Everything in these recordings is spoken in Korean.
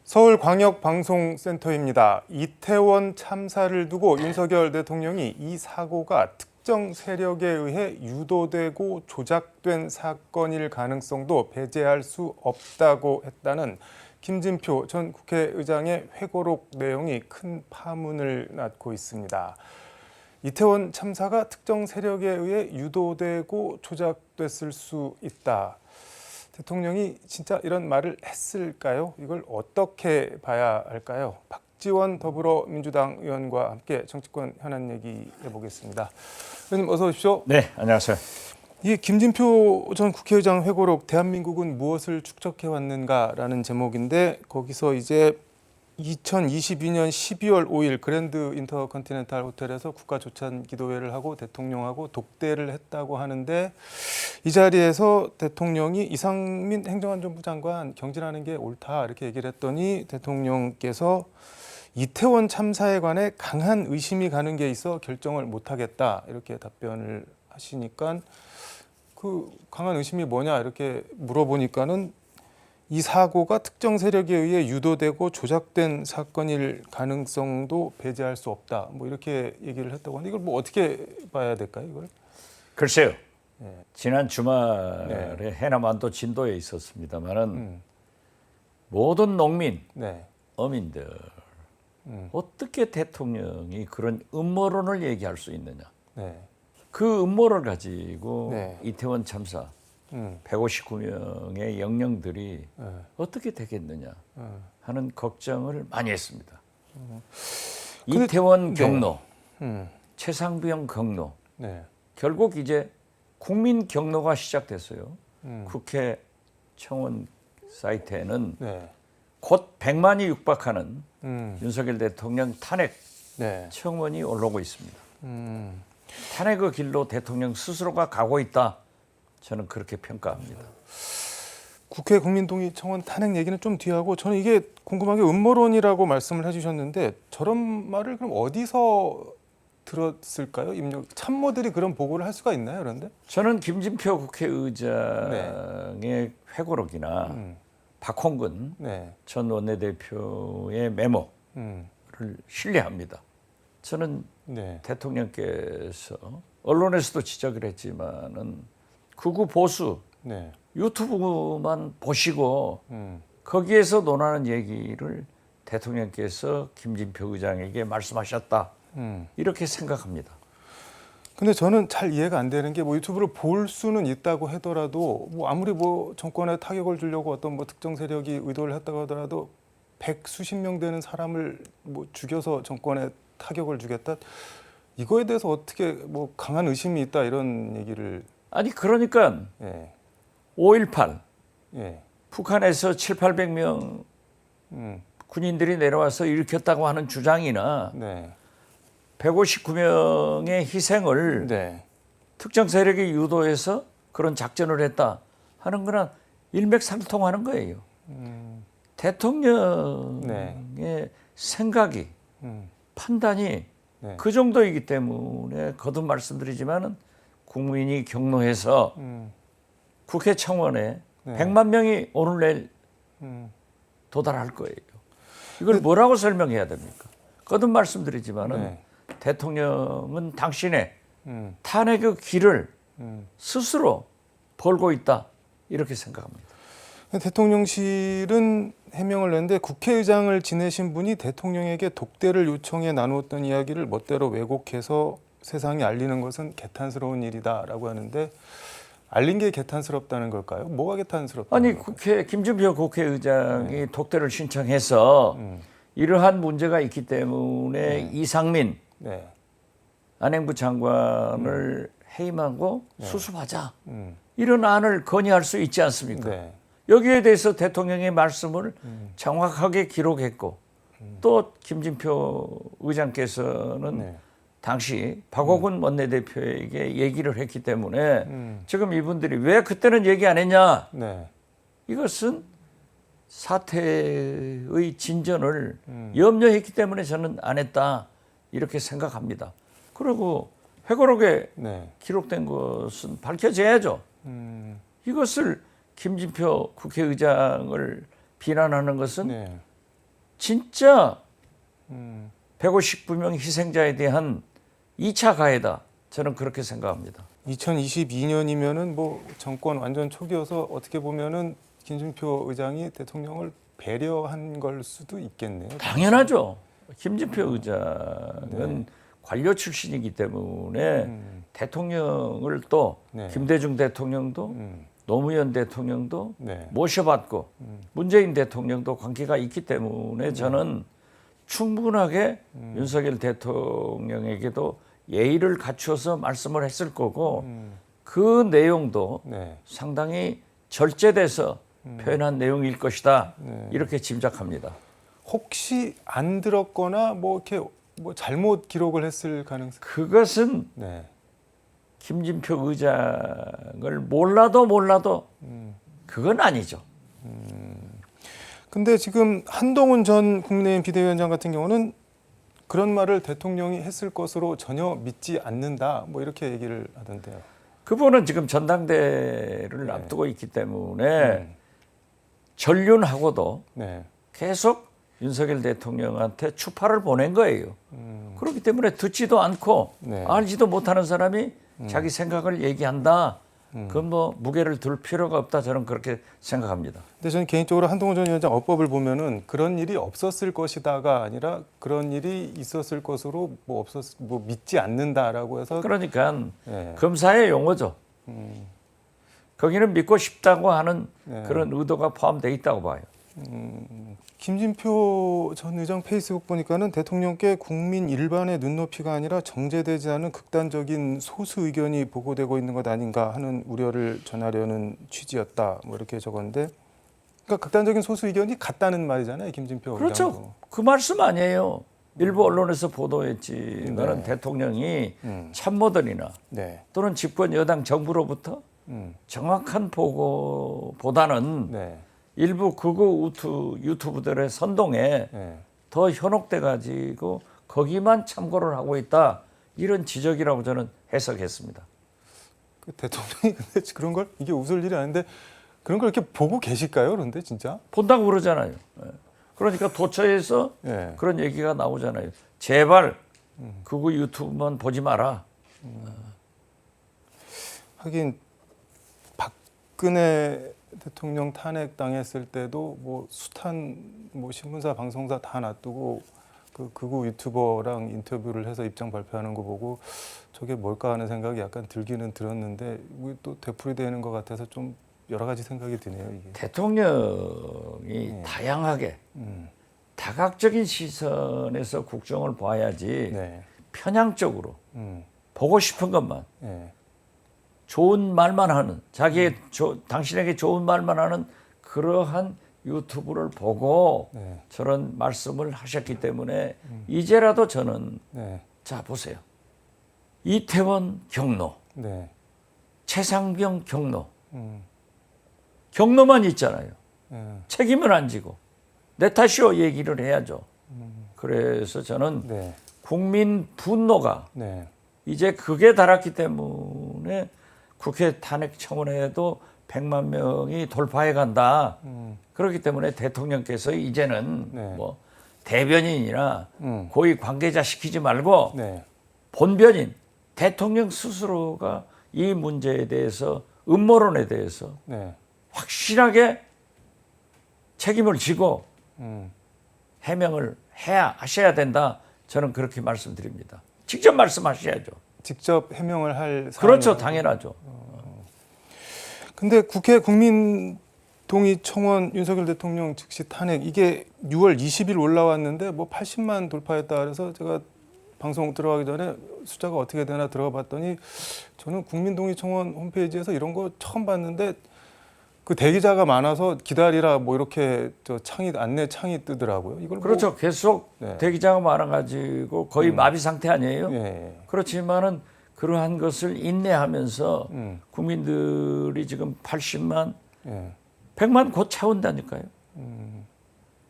서울광역방송센터입니다. 이태원 참사를 두고 윤석열 대통령이 이 사고가 특정 세력에 의해 유도되고 조작된 사건일 가능성도 배제할 수 없다고 했다는 김진표 전 국회의장의 회고록 내용이 큰 파문을 낳고 있습니다. 이태원 참사가 특정 세력에 의해 유도되고 조작됐을 수 있다. 대통령이 진짜 이런 말을 했을까요? 이걸 어떻게 봐야 할까요? 박지원 더불어민주당 의원과 함께 정치권 현안 얘기 해보겠습니다. 의원님 어서 오십시오. 네, 안녕하세요. 이 김진표 전 국회의장 회고록 대한민국은 무엇을 축적해 왔는가라는 제목인데 거기서 이제 2022년 12월 5일 그랜드 인터컨티넨탈 호텔에서 국가조찬기도회를 하고 대통령하고 독대를 했다고 하는데 이 자리에서 대통령이 이상민 행정안전부 장관 경질하는 게 옳다 이렇게 얘기를 했더니 대통령께서 이태원 참사에 관해 강한 의심이 가는 게 있어 결정을 못하겠다 이렇게 답변을 하시니까 그 강한 의심이 뭐냐 이렇게 물어보니까는 이 사고가 특정 세력에 의해 유도되고 조작된 사건일 가능성도 배제할 수 없다. 뭐 이렇게 얘기를 했다고 하는데 이걸 뭐 어떻게 봐야 될까요, 이걸? 글쎄요. 지난 주말에 해남안도 진도에 있었습니다만은 모든 농민, 어민들 어떻게 대통령이 그런 음모론을 얘기할 수 있느냐? 그 음모를 가지고 이태원 참사 159명의 영령들이 어떻게 되겠느냐 하는 걱정을 많이 했습니다. 이태원 경로, 최상병 경로, 결국 이제 국민 경로가 시작됐어요. 국회 청원 사이트에는 곧 100만이 육박하는 윤석열 대통령 탄핵 청원이 올라오고 있습니다. 탄핵의 길로 대통령 스스로가 가고 있다. 저는 그렇게 평가합니다. 국회 국민동의 청원 탄핵 얘기는 좀 뒤에 하고 저는 이게 궁금한 게 음모론이라고 말씀을 해주셨는데 저런 말을 그럼 어디서 들었을까요? 참모들이 그런 보고를 할 수가 있나요? 그런데 저는 김진표 국회의장의 회고록이나 박홍근 전 원내대표의 메모를 신뢰합니다. 저는 대통령께서 언론에서도 지적을 했지만은 극우 보수 유튜브만 보시고 거기에서 논하는 얘기를 대통령께서 김진표 의장에게 말씀하셨다 이렇게 생각합니다. 근데 저는 잘 이해가 안 되는 게 뭐 유튜브를 볼 수는 있다고 하더라도 뭐 아무리 뭐 정권에 타격을 주려고 어떤 뭐 특정 세력이 의도를 했다고 하더라도 100수십 명 되는 사람을 뭐 죽여서 정권에 타격을 주겠다 이거에 대해서 어떻게 뭐 강한 의심이 있다 이런 얘기를 아니 그러니까 5.18 북한에서 700~800명 군인들이 내려와서 일으켰다고 하는 주장이나 159명의 희생을 특정 세력이 유도해서 그런 작전을 했다 하는 거랑 일맥상통하는 거예요. 대통령의 생각이 판단이 그 정도이기 때문에 거듭 말씀드리지만은 국민이 경로해서 국회 청원에 100만 명이 오늘 내일 도달할 거예요. 이걸 뭐라고 설명해야 됩니까? 거듭 말씀드리지만은 대통령은 당신의 탄핵의 길을 스스로 벌고 있다 이렇게 생각합니다. 대통령실은 해명을 냈는데 국회의장을 지내신 분이 대통령에게 독대를 요청해 나누었던 이야기를 멋대로 왜곡해서 세상에 알리는 것은 개탄스러운 일이다라고 하는데 알린 게 개탄스럽다는 걸까요? 뭐가 개탄스럽다는 걸까요? 아니 김진표 국회의장이 독대를 신청해서 이러한 문제가 있기 때문에 이상민 안행부 장관을 해임하고 수습하자 이런 안을 건의할 수 있지 않습니까? 여기에 대해서 대통령의 말씀을 정확하게 기록했고 또 김진표 의장께서는 당시 박호근 원내대표에게 얘기를 했기 때문에 지금 이분들이 왜 그때는 얘기 안 했냐 이것은 사태의 진전을 염려했기 때문에 저는 안 했다 이렇게 생각합니다. 그리고 회고록에 기록된 것은 밝혀져야죠. 이것을 김진표 국회의장을 비난하는 것은 진짜 159명 희생자에 대한 2차 가해다. 저는 그렇게 생각합니다. 2022년이면은 뭐 정권 완전 초기여서 어떻게 보면은 김진표 의장이 대통령을 배려한 걸 수도 있겠네요. 당연하죠. 김진표 의장은 관료 출신이기 때문에 대통령을 또 네. 김대중 대통령도 노무현 대통령도 네. 모셔봤고 문재인 대통령도 관계가 있기 때문에 저는 충분하게 윤석열 대통령에게도 예의를 갖추어서 말씀을 했을 거고 그 내용도 네. 상당히 절제돼서 표현한 내용일 것이다. 이렇게 짐작합니다. 혹시 안 들었거나 뭐 이렇게 뭐 잘못 기록을 했을 가능성? 그것은 네. 김진표 의장을 몰라도 그건 아니죠. 근데 지금 한동훈 전 국민의힘 비대위원장 같은 경우는 그런 말을 대통령이 했을 것으로 전혀 믿지 않는다. 뭐 이렇게 얘기를 하던데요. 그분은 지금 전당대회를 앞두고 있기 때문에 전륜하고도 네. 계속 윤석열 대통령한테 추파를 보낸 거예요. 그렇기 때문에 듣지도 않고 네. 알지도 못하는 사람이 자기 생각을 얘기한다. 그건 뭐 무게를 둘 필요가 없다. 저는 그렇게 생각합니다. 근데 저는 개인적으로 한동훈 전 위원장 어법을 보면은 그런 일이 없었을 것이다가 아니라 그런 일이 있었을 것으로 뭐 믿지 않는다라고 해서 그러니까 네. 검사의 용어죠. 거기는 믿고 싶다고 하는 네. 그런 의도가 포함되어 있다고 봐요. 김진표 전 의장 페이스북 보니까는 대통령께 국민 일반의 눈높이가 아니라 정제되지 않은 극단적인 소수 의견이 보고되고 있는 것 아닌가 하는 우려를 전하려는 취지였다. 뭐 이렇게 적었는데, 그러니까 극단적인 소수 의견이 같다는 말이잖아요, 김진표 그렇죠. 의장도. 그 말씀 아니에요. 일부 언론에서 보도했지만 대통령이 참모들이나 네. 또는 집권 여당 정부로부터 정확한 보고보다는 네. 일부 극우 유튜브들의 선동에 네. 더 현혹돼 가지고 거기만 참고를 하고 있다. 이런 지적이라고 저는 해석했습니다. 그 대통령이 근데 그런 걸 이게 웃을 일이 아닌데 그런 걸 이렇게 보고 계실까요? 그런데 진짜? 본다고 그러잖아요. 예. 그러니까 도처에서 네. 그런 얘기가 나오잖아요. 제발 극우 유튜브만 보지 마라. 하긴 박근혜 대통령 탄핵 당했을 때도 뭐 숱한 뭐 신문사, 방송사 다 놔두고 그 극우 유튜버랑 인터뷰를 해서 입장 발표하는 거 보고 저게 뭘까 하는 생각이 약간 들기는 들었는데 이게 또 되풀이되는 것 같아서 좀 여러 가지 생각이 드네요. 이게. 대통령이 다양하게 다각적인 시선에서 국정을 봐야지 네. 편향적으로 보고 싶은 것만 네. 좋은 말만 하는 당신에게 좋은 말만 하는 그러한 유튜브를 보고 네. 저런 말씀을 하셨기 때문에 이제라도 저는 네. 자 보세요. 이태원 경로, 네. 최상병 경로, 경로만 있잖아요. 책임을 안 지고 내 탓이요 얘기를 해야죠. 그래서 저는 네. 국민 분노가 네. 이제 극에 달았기 때문에 국회 탄핵 청원에도 100만 명이 돌파해 간다. 그렇기 때문에 대통령께서 이제는 네. 뭐 대변인이나 고위 관계자 시키지 말고 네. 본변인 대통령 스스로가 이 문제에 대해서 음모론에 대해서 네. 확실하게 책임을 지고 해명을 하셔야 된다. 저는 그렇게 말씀드립니다. 직접 말씀하셔야죠. 직접 해명을 할 그렇죠. 사안이라고. 당연하죠. 근데 국회 국민동의 청원 윤석열 대통령 즉시 탄핵 이게 6월 20일 올라왔는데 뭐 80만 돌파했다 그래서 제가 방송 들어가기 전에 숫자가 어떻게 되나 들어가 봤더니 저는 국민동의 청원 홈페이지에서 이런 거 처음 봤는데 그 대기자가 많아서 기다리라 뭐 이렇게 저 안내 창이 뜨더라고요. 이걸 그렇죠. 계속 네. 대기자가 많아가지고 거의 마비 상태 아니에요? 예. 그렇지만은 그러한 것을 인내하면서 국민들이 지금 80만, 예. 100만 곧 채운다니까요.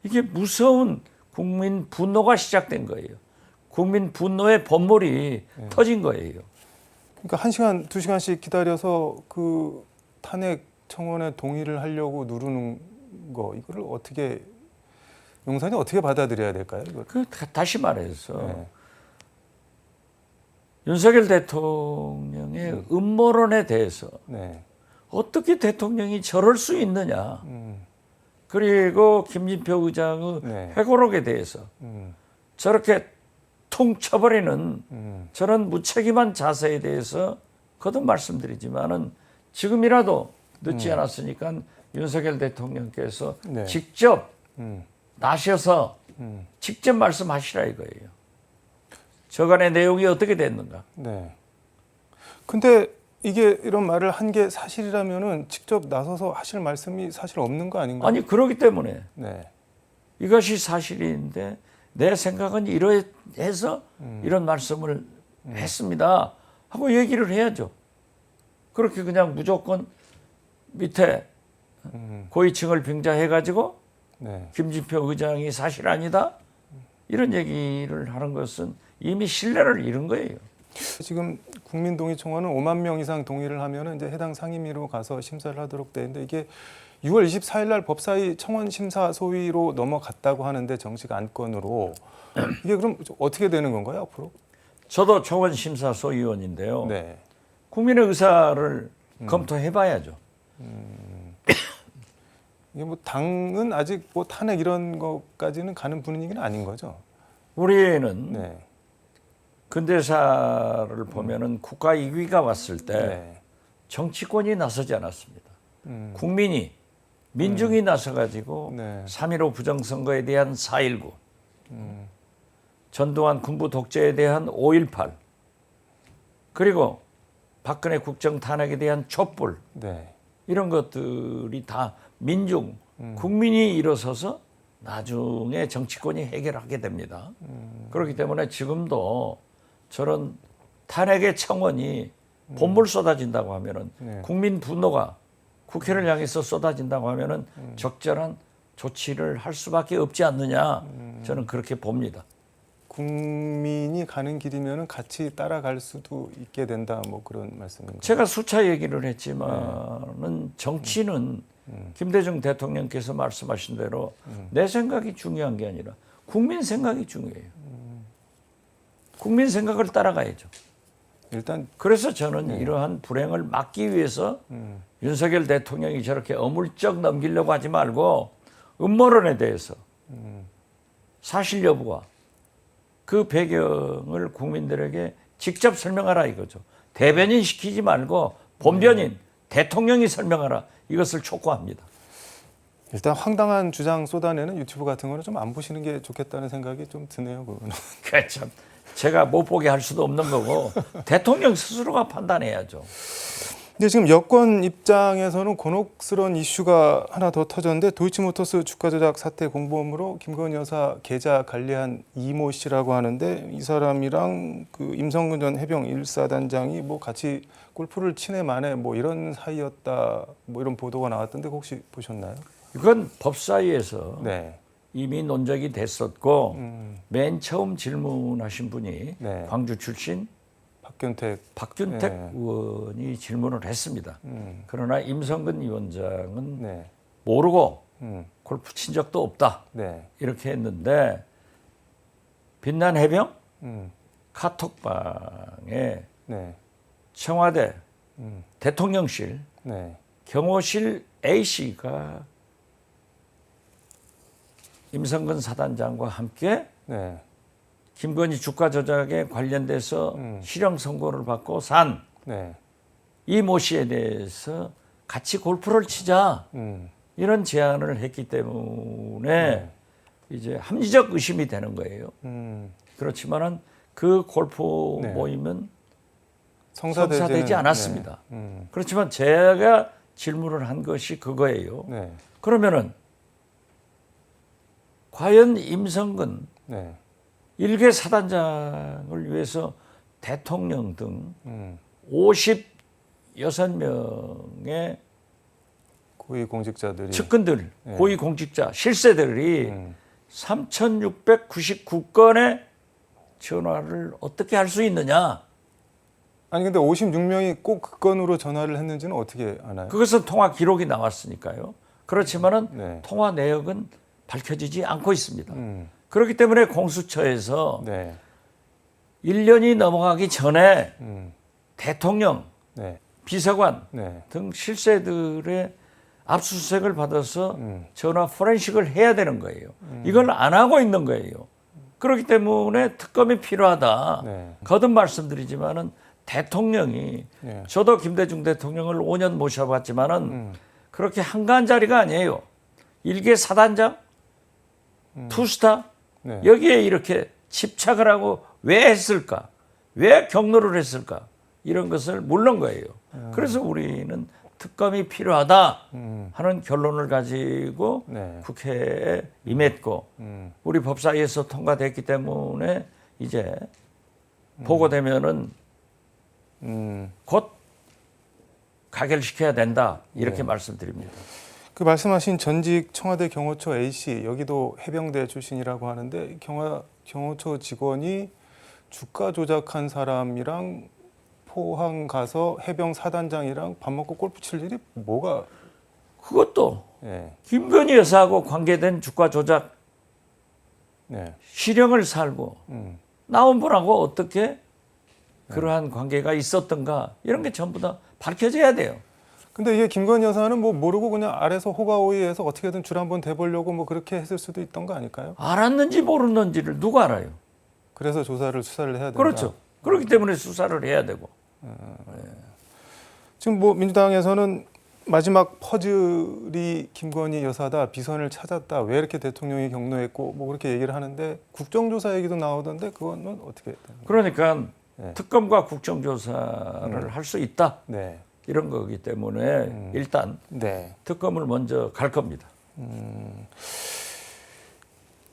이게 무서운 국민 분노가 시작된 거예요. 국민 분노의 번물이 터진 거예요. 그러니까 1시간, 2시간씩 기다려서 그 탄핵 청원에 동의를 하려고 누르는 거 이거를 어떻게 용산이 어떻게 받아들여야 될까요? 이걸? 다시 말해서 네. 윤석열 대통령의 음모론에 대해서 네. 어떻게 대통령이 저럴 수 있느냐. 그리고 김진표 의장의 네. 회고록에 대해서 저렇게 퉁 쳐버리는 저런 무책임한 자세에 대해서 거듭 말씀드리지만은 지금이라도 늦지 않았으니까 윤석열 대통령께서 네. 직접 나셔서 직접 말씀하시라 이거예요. 저간의 내용이 어떻게 됐는가? 네. 근데 이게 이런 말을 한 게 사실이라면은 직접 나서서 하실 말씀이 사실 없는 거 아닌가요? 아니 그러기 때문에 네. 이것이 사실인데 내 생각은 이러해서 이런 말씀을 했습니다 하고 얘기를 해야죠. 그렇게 그냥 무조건 밑에 고위층을 빙자해가지고 네. 김진표 의장이 사실 아니다 이런 얘기를 하는 것은 이미 신뢰를 잃은 거예요. 지금 국민동의청원은 5만 명 이상 동의를 하면은 이제 해당 상임위로 가서 심사를 하도록 돼 있는데 이게 6월 24일 날 법사위 청원 심사 소위로 넘어갔다고 하는데 정식 안건으로 이게 그럼 어떻게 되는 건가요 앞으로? 저도 청원 심사 소위원인데요. 네. 국민의 의사를 검토해봐야죠. 이게 뭐 당은 아직 뭐 탄핵 이런 것까지는 가는 분위기는 아닌 거죠? 우리는 네. 근대사를 보면은 국가 위기가 왔을 때 네. 정치권이 나서지 않았습니다. 국민이 민중이 나서가지고 네. 3.15 부정선거에 대한 4.19 전두환 군부 독재에 대한 5.18 그리고 박근혜 국정 탄핵에 대한 촛불 네. 이런 것들이 다 민중 국민이 일어서서 나중에 정치권이 해결하게 됩니다. 그렇기 때문에 지금도 저런 탄핵의 청원이 본물 쏟아진다고 하면은 네. 국민 분노가 국회를 향해서 쏟아진다고 하면은 적절한 조치를 할 수밖에 없지 않느냐 저는 그렇게 봅니다. 국민이 가는 길이면은 같이 따라갈 수도 있게 된다 뭐 그런 말씀인가요? 제가 수차 얘기를 했지만은 정치는 김대중 대통령께서 말씀하신 대로 내 생각이 중요한 게 아니라 국민 생각이 중요해요. 국민 생각을 따라가야죠. 일단 그래서 저는 이러한 불행을 막기 위해서 윤석열 대통령이 저렇게 어물쩍 넘기려고 하지 말고 음모론에 대해서 사실 여부와 그 배경을 국민들에게 직접 설명하라 이거죠. 대변인 시키지 말고 본변인 대통령이 설명하라 이것을 촉구합니다. 일단 황당한 주장 쏟아내는 유튜브 같은 거는 좀 안 보시는 게 좋겠다는 생각이 좀 드네요. 그거는. 참 제가 못 보게 할 수도 없는 거고 대통령 스스로가 판단해야죠. 근데 지금 여권 입장에서는 곤혹스러운 이슈가 하나 더 터졌는데 도이치모터스 주가 조작 사태 공범으로 김건희 여사 계좌 관리한 이모 씨라고 하는데 이 사람이랑 그 임성근 전 해병 1사단장이 뭐 같이 골프를 치네 마네 뭐 이런 사이였다 뭐 이런 보도가 나왔던데 혹시 보셨나요? 이건 법사위에서 네. 이미 논적이 됐었고 맨 처음 질문하신 분이 네. 광주 출신 박균택 네. 의원이 질문을 했습니다. 그러나 임성근 위원장은 네. 모르고 골프 친 적도 없다. 네. 이렇게 했는데 빛난 해병 음. 카톡방에 네. 청와대 대통령실 네. 경호실 A씨가 임성근 사단장과 함께 네. 김건희 주가 조작에 관련돼서 실형 선고를 받고 산 네. 이모 씨에 대해서 같이 골프를 치자 이런 제안을 했기 때문에 이제 합리적 의심이 되는 거예요. 그렇지만은 그 골프 네. 모임은 성사되지 성사되지 않았습니다. 네. 그렇지만 제가 질문을 한 것이 그거예요. 네. 그러면은 과연 임성근 네. 일개 사단장을 위해서 대통령 등 56명의 고위 공직자들이 측근들, 고위 공직자, 실세들이 3,699건의 전화를 어떻게 할 수 있느냐? 아니 근데 56명이 꼭 그 건으로 전화를 했는지는 어떻게 아나요? 그것은 통화 기록이 나왔으니까요. 그렇지만은 네. 통화 내역은 밝혀지지 않고 있습니다. 그렇기 때문에 공수처에서 네. 1년이 넘어가기 전에 음. 대통령, 네. 비서관 네. 등 실세들의 압수수색을 받아서 전화 포렌식을 해야 되는 거예요. 이걸 안 하고 있는 거예요. 그렇기 때문에 특검이 필요하다. 네. 거듭 말씀드리지만은 대통령이 네. 저도 김대중 대통령을 5년 모셔봤지만은 그렇게 한가한 자리가 아니에요. 일개 사단장, 투스타 네. 여기에 이렇게 집착을 하고 왜 했을까? 왜 경로를 했을까? 이런 것을 물는 거예요. 그래서 우리는 특검이 필요하다 하는 결론을 가지고 네. 국회에 임했고 우리 법사위에서 통과됐기 때문에 이제 보고되면은 곧 가결시켜야 된다 이렇게 말씀드립니다. 그 말씀하신 전직 청와대 경호처 A씨 여기도 해병대 출신이라고 하는데 경호처 직원이 주가 조작한 사람이랑 포항 가서 해병 사단장이랑 밥 먹고 골프 칠 일이 뭐가? 그것도 네. 김건희 여사하고 관계된 주가 조작 네. 실형을 살고 나온 분하고 어떻게 그러한 관계가 있었던가 이런 게 전부 다 밝혀져야 돼요. 근데 이게 김건희 여사는 뭐 모르고 그냥 아래서 호가호위해서 어떻게든 줄 한번 대보려고 뭐 그렇게 했을 수도 있던 거 아닐까요? 알았는지 모르는지를 누가 알아요? 그래서 수사를 해야 된다. 그렇죠. 그렇기 때문에 수사를 해야 되고. 지금 뭐 민주당에서는 마지막 퍼즐이 김건희 여사다, 비선을 찾았다, 왜 이렇게 대통령이 경로했고 뭐 그렇게 얘기를 하는데 국정조사 얘기도 나오던데 그거는 어떻게 되는 거예요? 그러니까 네. 특검과 국정조사를 할 수 있다 네. 이런 거기 때문에 일단 네. 특검을 먼저 갈 겁니다.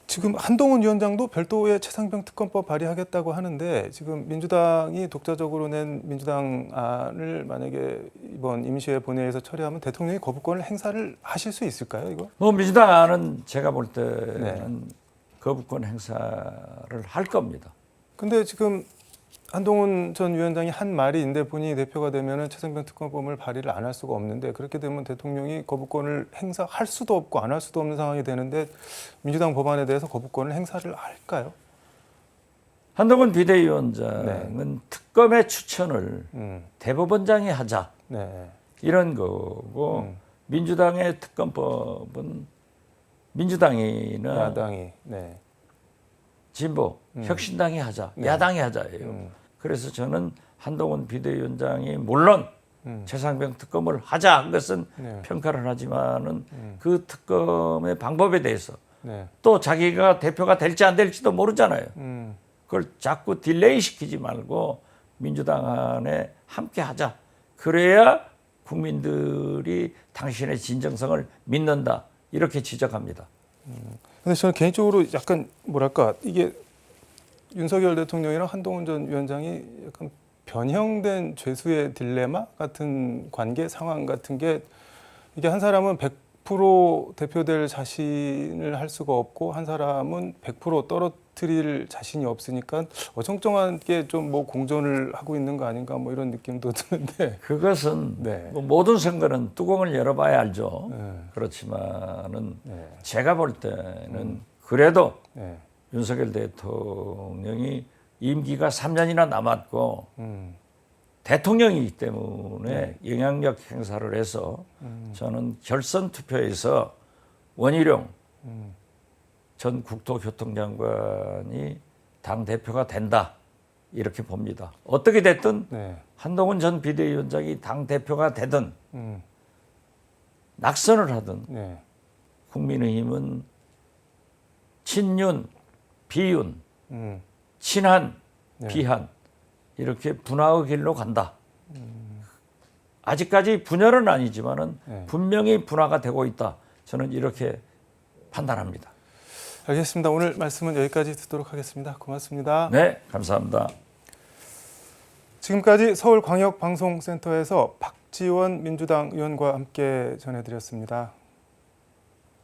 지금 한동훈 위원장도 별도의 최상병 특검법 발의하겠다고 하는데 지금 민주당이 독자적으로 낸 민주당 안을 만약에 이번 임시회 본회의에서 처리하면 대통령이 거부권을 행사를 하실 수 있을까요? 이거? 뭐 민주당 안은 제가 볼 때는 거부권 행사를 할 겁니다. 근데 지금 한동훈 전 위원장이 한 말이 있는데 본인이 대표가 되면은 최상병 특검법을 발의를 안 할 수가 없는데 그렇게 되면 대통령이 거부권을 행사할 수도 없고 안 할 수도 없는 상황이 되는데 민주당 법안에 대해서 거부권을 행사를 할까요? 한동훈 비대위원장은 특검의 추천을 대법원장이 하자 네. 이런 거고 민주당의 특검법은 민주당이나 야당이 네. 진보, 혁신당이 하자, 야당이 하자예요. 그래서 저는 한동훈 비대위원장이 물론 최상병 특검을 하자 한 것은 평가를 하지만은 그 특검의 방법에 대해서 네. 또 자기가 대표가 될지 안 될지도 모르잖아요. 그걸 자꾸 딜레이 시키지 말고 민주당 안에 함께 하자. 그래야 국민들이 당신의 진정성을 믿는다. 이렇게 지적합니다. 근데 저는 개인적으로 약간 뭐랄까 이게 윤석열 대통령이랑 한동훈 전 위원장이 약간 변형된 죄수의 딜레마 같은 관계 상황 같은 게 이게 한 사람은 100% 대표될 자신을 할 수가 없고 한 사람은 100% 떨어뜨릴 자신이 없으니까 어정쩡하게 좀 뭐 공존을 하고 있는 거 아닌가 뭐 이런 느낌도 드는데 그것은 네. 뭐 모든 선거는 뚜껑을 열어봐야 알죠. 네. 그렇지만은 네. 제가 볼 때는 그래도 네. 윤석열 대통령이 임기가 3년이나 남았고 대통령이기 때문에 영향력 행사를 해서 저는 결선 투표에서 원희룡 전 국토교통장관이 당 대표가 된다 이렇게 봅니다. 어떻게 됐든 네. 한동훈 전 비대위원장이 당 대표가 되든 낙선을 하든 네. 국민의힘은 친윤, 비윤, 음. 친한, 네. 비한 이렇게 분화의 길로 간다. 아직까지 분열은 아니지만은 네. 분명히 분화가 되고 있다. 저는 이렇게 판단합니다. 알겠습니다. 오늘 말씀은 여기까지 듣도록 하겠습니다. 고맙습니다. 네, 감사합니다. 지금까지 서울광역방송센터에서 박지원 민주당 의원과 함께 전해드렸습니다.